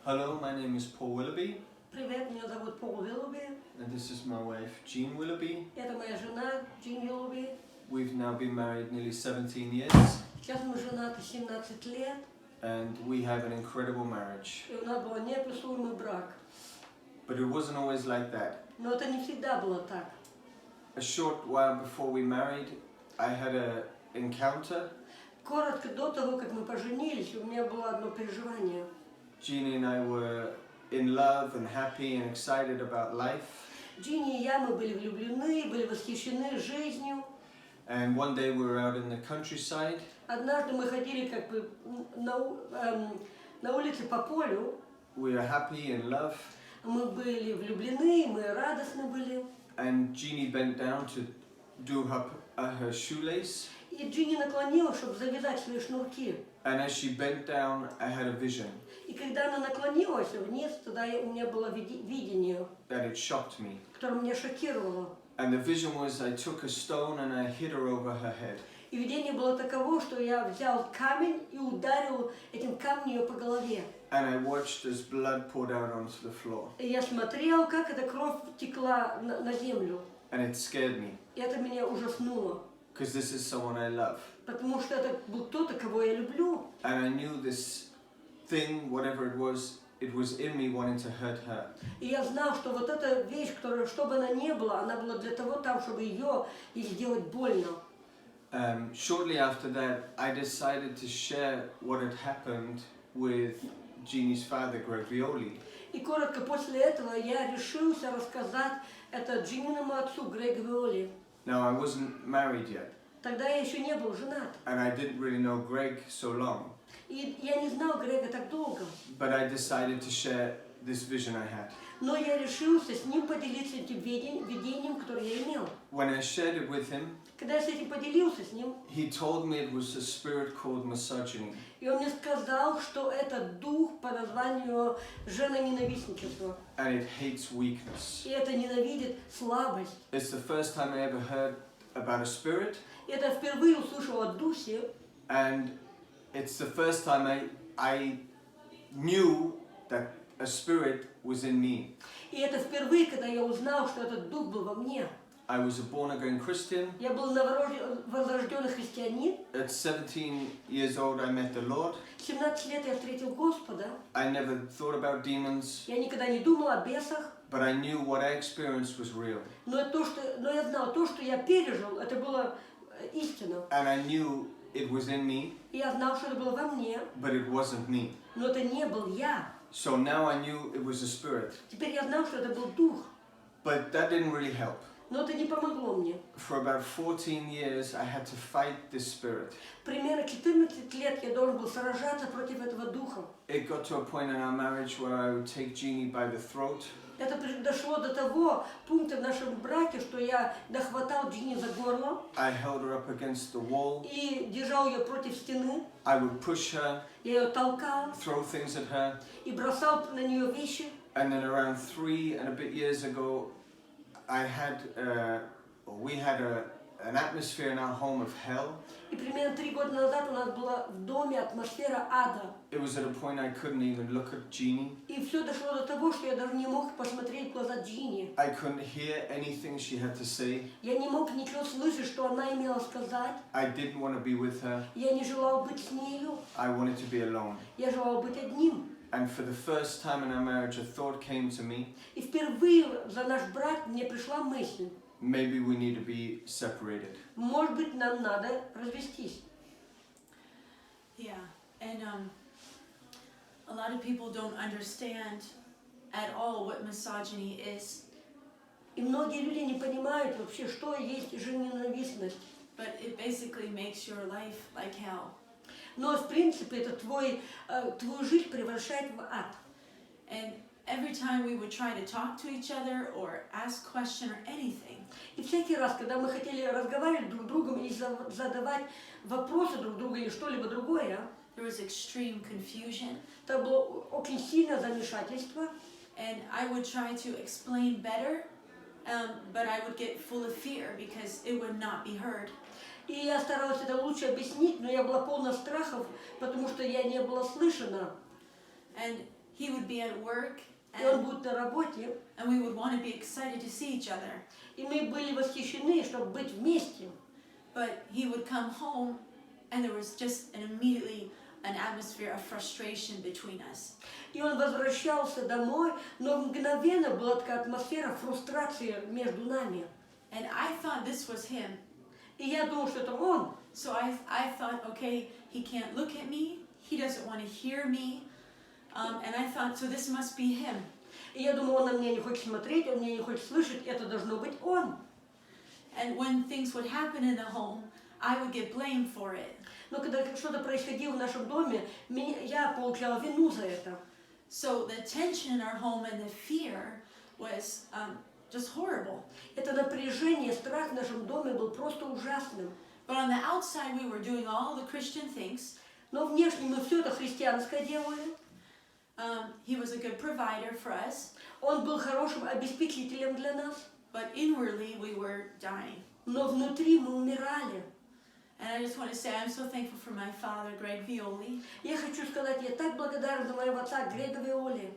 Hello, my name is Paul Willoughby. Привет, меня зовут Пол Уиллоби. And this is my wife, Jean Willoughby. Это моя жена, Джин Уиллоби. We've now been married nearly 17 years. Сейчас мы женаты 17 лет. And we have an incredible marriage. И у нас был неописуемый брак. But it wasn't always like that. Но это не всегда было так. A short while before we married, I had an encounter. Коротко до того, как мы поженились, у меня было одно переживание. Jeannie and I were in love and happy and excited about life. Джинни и я, мы были влюблены, были восхищены жизнью. And one day we were out in the countryside. Однажды мы ходили как бы на улице по полю. We were happy in love. Мы были влюблены, мы радостны были. And Jeannie bent down to do her shoelace. И Джинни наклонилась, чтобы завязать свои шнурки. And as she bent down, I had a vision. И когда она наклонилась вниз, тогда у меня было видение, That it shocked me. которое меня шокировало. And the vision was I took a stone and I hit her over her head. И видение было таково, что я взял камень и ударил этим камнем ее по голове. And I watched as blood poured out onto the floor. И я смотрел, как эта кровь текла на землю. And it scared me. И это меня ужаснуло. Because this is someone I love. Потому что это был кто-то, кого я люблю. And I knew this thing, whatever it was in me wanting to hurt her. И я знал, что вот эта вещь, которая, что бы она ни была, она была для того там, чтобы ее сделать больно. Shortly after that, I decided to share what had happened with Jeannie's father, Greg Violi. И коротко после этого я решился рассказать это Джинниному отцу, Грегу Виоли. Now, I wasn't married yet. Тогда я еще не был женат. And I didn't really know Greg so long. И я не знал Грега так долго. But I decided to share this vision I had. Но я решился с ним поделиться этим видением, которое я имел. When I shared it with him, Когда я с этим поделился с ним, he told me it was a spirit called Misogyny. и он мне сказал, что это дух по названию женоненавистничества. And it hates weakness. И это ненавидит слабость. It's the first time I ever heard about a spirit. И это впервые услышал о духе. And it's the first time I knew that a spirit was in me. И это впервые, когда я узнал, что этот дух был во мне. I was a born-again Christian. Я был возрожденный христианин. At 17 years old, I met the Lord. 17 лет я встретил Господа. I never thought about demons, Я никогда не думал о бесах. but I knew what I experienced was real. Но я знал, то, что я пережил, это было истина. And I knew it was in me, И я знал, что это было во мне, but it wasn't me. но это не был я. So now I knew it was a spirit. Теперь я знал, что это был дух. But that didn't really help. Но это не помогло мне. For about 14 years, I had to fight this spirit. Примерно 14 лет я должен был сражаться против этого духа. It got to a point in our marriage where I would take Jeannie by the throat. Это дошло до того пункта в нашем браке, что я дохватал Джинни за горло I held her up against the wall. и держал ее против стены. I would push her, Я ее толкал throw things at her. и бросал на нее вещи. And then around 3 and a bit years ago, we had an atmosphere in our home of hell. И примерно 3 года назад у нас была в доме атмосфера ада. It was at a point I couldn't even look at Jeannie. И все дошло до того, что я даже не мог посмотреть в глаза Джинни. I couldn't hear anything she had to say. Я не мог ничего слышать, что она имела сказать. I didn't want to be with her. Я не желал быть с нею. I wanted to be alone. Я желал быть одним. And for the first time in our marriage, a thought came to me. И впервые за наш брак мне пришла мысль. Maybe we need to be separated. Может быть, нам надо развестись. Yeah, and a lot of people don't understand at all what misogyny is. И многие люди не понимают вообще, что есть женоненавистность. But it basically makes your life like hell. Но в принципе это твою жизнь превращает в ад. And every time we would try to talk to each other or ask question or anything. И всякий раз, когда мы хотели разговаривать друг с другом или задавать вопросы друг другу или что-либо другое, There was extreme confusion. это было очень сильное замешательство. And I would try to explain better, but I would get full of fear because it would not be heard. И я старалась это лучше объяснить, но я была полна страхов, потому что я не была слышана. And he would be at work, и он будет на работе, and we would want to be excited to see each other. и мы были восхищены, чтобы быть вместе. But he would come home, and there was just immediately an atmosphere of frustration between us. И он возвращался домой, но мгновенно была такая атмосфера фрустрации между нами. And I thought this was him. И я думала, что это он. So I thought, okay, he can't look at me, he doesn't want to hear me, and I thought, so this must be him. И я думала, он на меня не хочет смотреть, он меня не хочет слышать, это должно быть он. And when things would happen in the home, I would get blamed for it. Но когда что-то происходило в нашем доме, я получала вину за это. So the tension in our home and the fear was just horrible. Это напряжение, страх в нашем доме был просто ужасным. But on the outside, we were doing all the Christian things. Но внешне мы все это христианское делали. He was a good provider for us, Он был хорошим обеспечителем для нас. but inwardly we were dying. Но внутри мы умирали. And I just want to say I'm so thankful for my father, Greg Violi. Я хочу сказать, я так благодарна за моего отца Грега Виоли.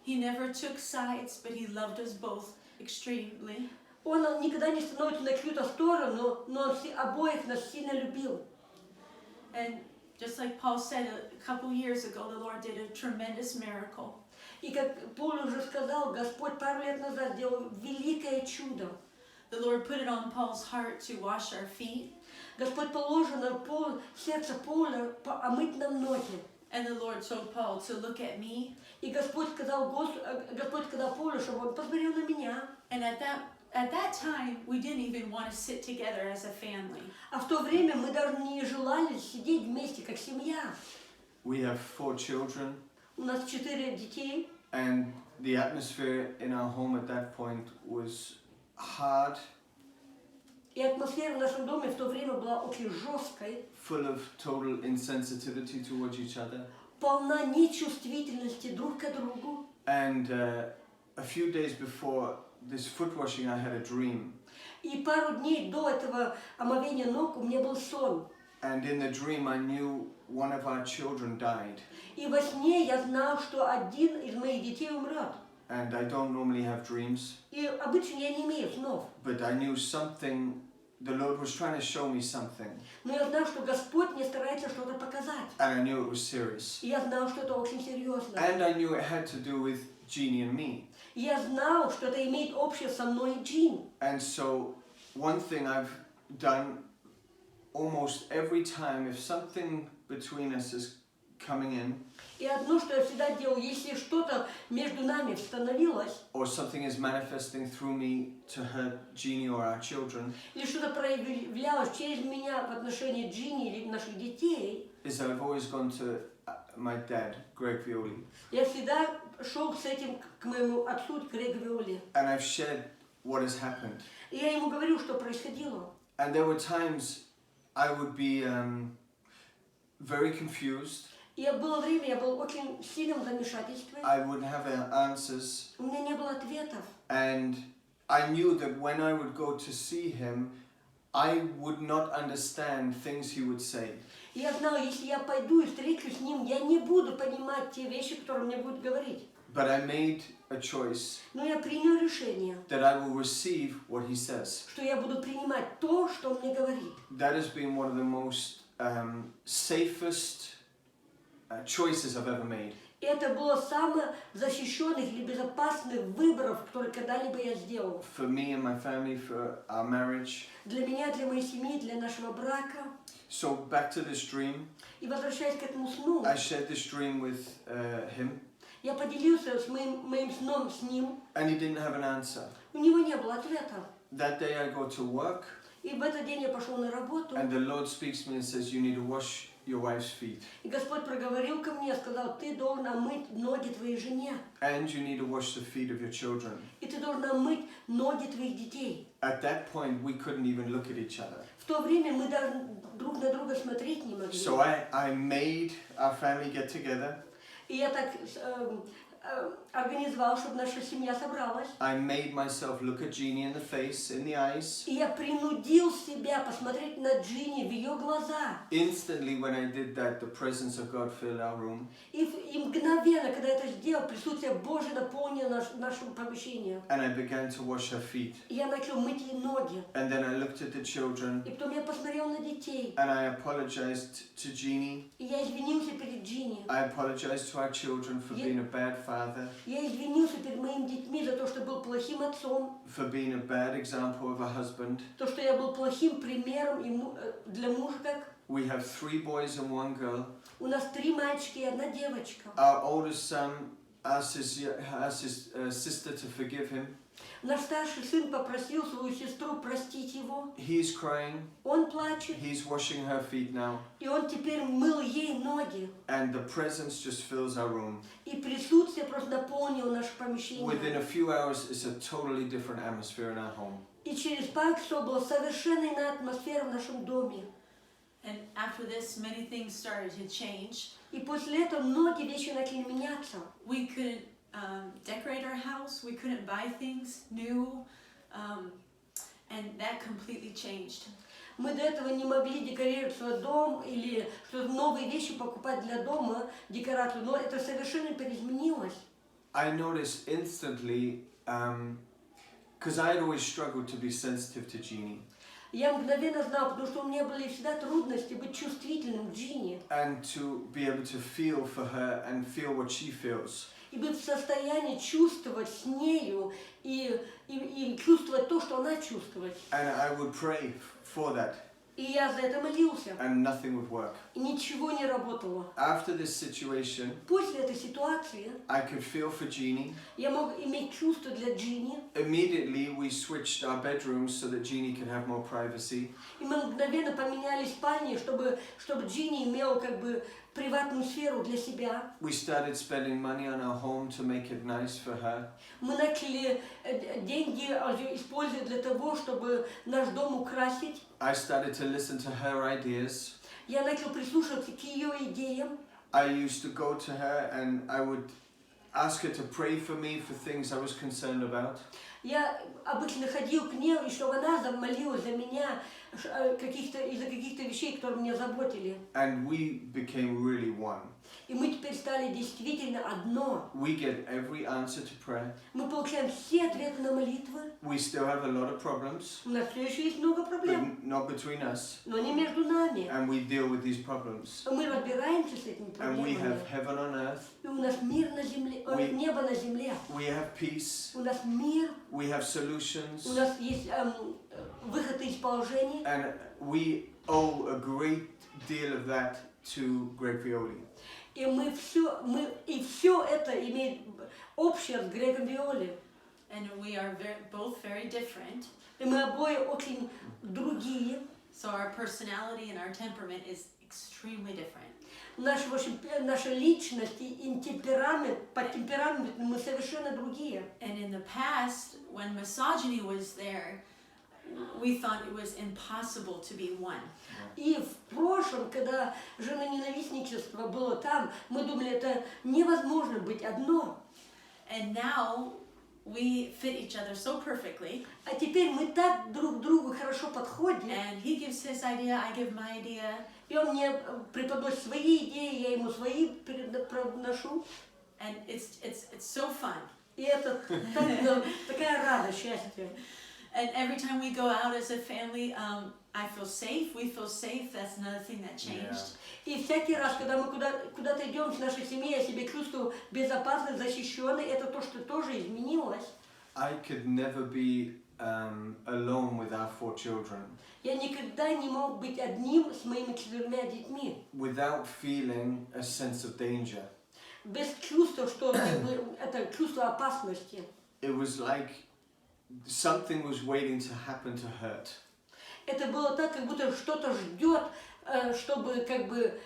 He never took sides, but he loved us both extremely. Он никогда не становится на чью-то сторону, но он обоих нас сильно любил. And just like Paul said a couple years ago, the Lord did a tremendous miracle. И как Пол уже сказал, Господь пару лет назад сделал великое чудо. The Lord put it on Paul's heart to wash our feet. Господь положил на сердце Поля омыть нам ноги. And the Lord told Paul to look at me. И Господь сказал Полю, чтобы он посмотрел на меня. And at that time, we didn't even want to sit together as a family. А в то время мы даже не желали сидеть вместе, как семья. We have 4 children, У нас 4 детей. and the atmosphere in our home at that point was hard, И атмосфера в нашем доме в то время была очень жесткой, full of total insensitivity towards each other. полна нечувствительности друг к другу. And a few days before this foot washing, I had a dream. И пару дней до этого омовения ног у меня был сон. And in the dream, I knew one of our children died. И во сне я знал, что один из моих детей умрет. And I don't normally have dreams, И обычно я не имею снов. but I knew something, the Lord was trying to show me something. Но я знал, что Господь мне старается что-то показать. And I knew it was serious. И я знал, что это очень серьезно. And I knew it had to do with Jeannie and me. И я знал, что это имеет общее со мной и Джин. And so one thing I've done almost every time, if something between us is coming in, И одно, что я всегда делал, если что-то между нами становилось, or something is manifesting through me to hurt Jeannie or our children, или что-то проявлялось через меня в отношении Джинни или наших детей, is I've always gone to my dad, Greg Violi, я всегда шел с этим к моему отцу, к Грегу Виоли. and I've shared what has happened. И я ему говорю, что происходило. And there were times I would be very confused. И было время, я был очень сильным замешательстве. I wouldn't have answers, У меня не было ответов. and I knew that when I would go to see him, I would not understand things he would say. И я знала, если я пойду и встречусь с ним, я не буду понимать те вещи, которые он мне будет говорить. But I made a choice Но я принял решение, that I will receive what he says. что я буду принимать то, что он мне говорит. That has been one of the most safest choices I've ever made. И это было самое защищенных или безопасных выборов, которые когда-либо я сделал. For me and my family, for our marriage. Для меня, для моей семьи, для нашего брака. So back to this dream. И возвращаясь к этому сну, I shared this dream with him. я поделился с моим сном с ним. And he didn't have an answer. У него не было ответа. That day I go to work. И в этот день я пошел на работу. And the Lord speaks to me and says, you need to wash your wife's feet. И Господь проговорил ко мне, сказал, ты должен омыть ноги твоей жене. And you need to wash the feet of your children. И ты должен омыть ноги твоих детей. At that point, we couldn't even look at each other. В то время мы даже друг на друга смотреть не могли. So I made our family get together. И я так организовал, чтобы наша семья собралась. I made myself look at Jeannie in the face, in the eyes. И я принудил себя посмотреть на Джинни в ее глаза. Instantly, when I did that, the presence of God filled our room. И мгновенно, когда я это сделал, присутствие Божье наполнило наше помещение. And I began to wash her feet. И я начал мыть ей ноги. And then I looked at the children. И потом я посмотрел на детей. And I apologized to Jeannie. И я извинился перед Джинни. I apologized to our children for being a bad father. Я извинился перед моими детьми за то, что был плохим отцом. For being a bad example of a husband. То, что я был плохим примером для мужа, как. We have 3 boys and 1 girl. У нас 3 мальчика и 1 девочка. Our oldest son asked his sister to forgive him. Наш старший сын попросил свою сестру простить его. He's crying. Он плачет. He's washing her feet now. И он теперь мыл ей ноги. And the presence just fills our room. И присутствие просто наполнило наше помещение. Within a few hours, it's a totally different atmosphere in our home. И через пару часов была совершенно иная атмосфера в нашем доме. And after this, many things started to change. И после этого многие вещи начали меняться. We couldn't decorate our house. We couldn't buy things new, and that completely changed. Мы до этого не могли декорировать свой дом или что-то новые вещи покупать для дома, декорацию, но это совершенно переизменилось. I noticed instantly, because I had always struggled to be sensitive to Jeannie. Я мгновенно знала, потому что у меня были всегда трудности быть чувствительным к Джинни. And to be able to feel for her and feel what she feels. И быть в состоянии чувствовать с нею и чувствовать то, что она чувствует. And I would pray for that. И я за это молился. And nothing would work. И ничего не работало. After this situation, После этой ситуации I could feel for Jeannie. я мог иметь чувство для Джинни. Immediately, we switched our bedrooms so that Jeannie could have more privacy. И мы мгновенно поменяли спальни, чтобы Джинни имела как бы приватную сферу для себя. We started spending money on our home to make it nice for her. Мы начали деньги использовать для того, чтобы наш дом украсить. I started to listen to her ideas. Я начал прислушиваться к ее идеям. I used to go to her and I would ask her to pray for me for things I was concerned about. Я обычно ходил к ней, и чтобы она молилась за меня из-за каких-то вещей, которые меня заботили. And we became really one. И мы теперь стали действительно одно. We get every answer to prayer. Мы получаем все ответы на молитвы. We still have a lot of problems, У нас все еще есть много проблем, but not between us. но не между нами. And we deal with these problems. Мы разбираемся с этими And we проблемами. have heaven on earth. И у нас мир на земле, небо на земле. We have peace. У нас мир, We have у solutions. нас есть выход из положения. And we owe a great deal of that to Greg Violi. И все это имеет общее с Грегом Виоли. And we are both very different. И мы обои очень другие. So our personality and our temperament is extremely different. Наша личность и темперамент, по темпераменту мы совершенно другие. And in the past, when misogyny was there, we thought it was impossible to be one. И в прошлом, когда женоненавистничество было там, мы думали, это невозможно быть одно. And now we fit each other so perfectly. А теперь мы так друг другу хорошо подходим. And he gives his idea, I give my idea. И он мне преподносит свои идеи, я ему свои проношу. And it's so fun. И это такая радость, счастье. And every time we go out as a family, I feel safe, we feel safe. That's another thing that changed. И всякий раз, когда мы куда-то идем с нашей семьей, я себя чувствую безопасно, защищенной. Это то, что тоже изменилось. I could never be alone with our 4 children. Я никогда не мог быть одним с моими 4 детьми. Without feeling a sense of danger. Без чувства, что это чувство опасности. It was like something was waiting to happen to hurt. Это было так, как будто что-то ждет, чтобы как бы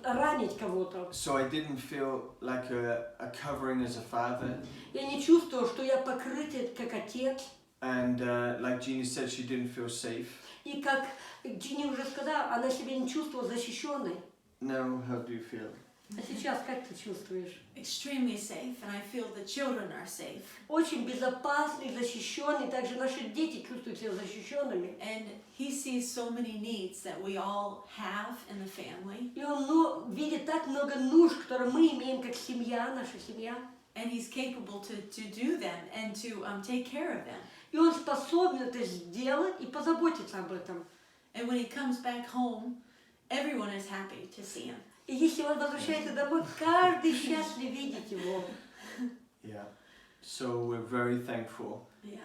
ранить кого-то. So I didn't feel like a covering as a father. Я не чувствовала, что я покрыт как отец. And like Jeannie said, she didn't feel safe. И как Джинни уже сказала, она себя не чувствовала защищенной. Now, how do you feel? А сейчас как ты чувствуешь? Extremely safe, and I feel the children are safe. Очень безопасный, защищенный. Также наши дети чувствуют себя защищенными. And he sees so many needs that we all have in the family. И он видит так много нужд, которые мы имеем как семья, наша семья. And he's capable to do them and to take care of them. И он способен это сделать и позаботиться об этом. And when he comes back home, everyone is happy to see him. И если он возвращается домой, каждый счастлив видеть его. Yeah. So we're very thankful. Yeah.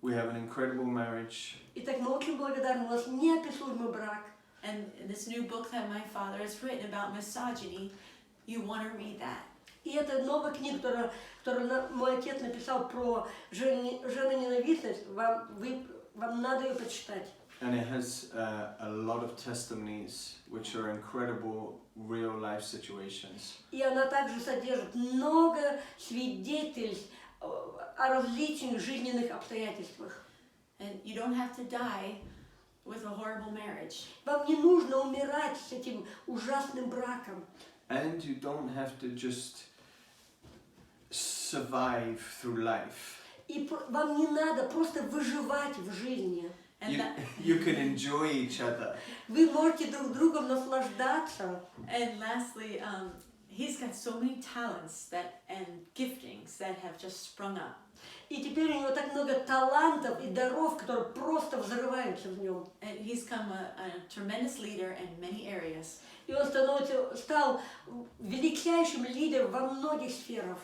We have an incredible marriage. Итак, мы очень благодарны, у нас неописуемый брак. And this new book that my father has written about misogyny, you want to read that. И это новая книга, которую мой отец написал про женоненавистность, вам надо ее почитать. And it has a lot of testimonies which are incredible real life situations. И она также содержит много свидетельств о различных жизненных обстоятельствах. And you don't have to die with a horrible marriage. Вам не нужно умирать с этим ужасным браком. And you don't have to just survive through life. И вам не надо просто выживать в жизни. And You can enjoy each other. Вы можете друг другом наслаждаться. and lastly, he's got so many talents and giftings that have just sprung up. И теперь у него так много талантов и даров, которые просто взрываются в нем. And he's become a tremendous leader in many areas. И он стал величайшим лидером во многих сферах.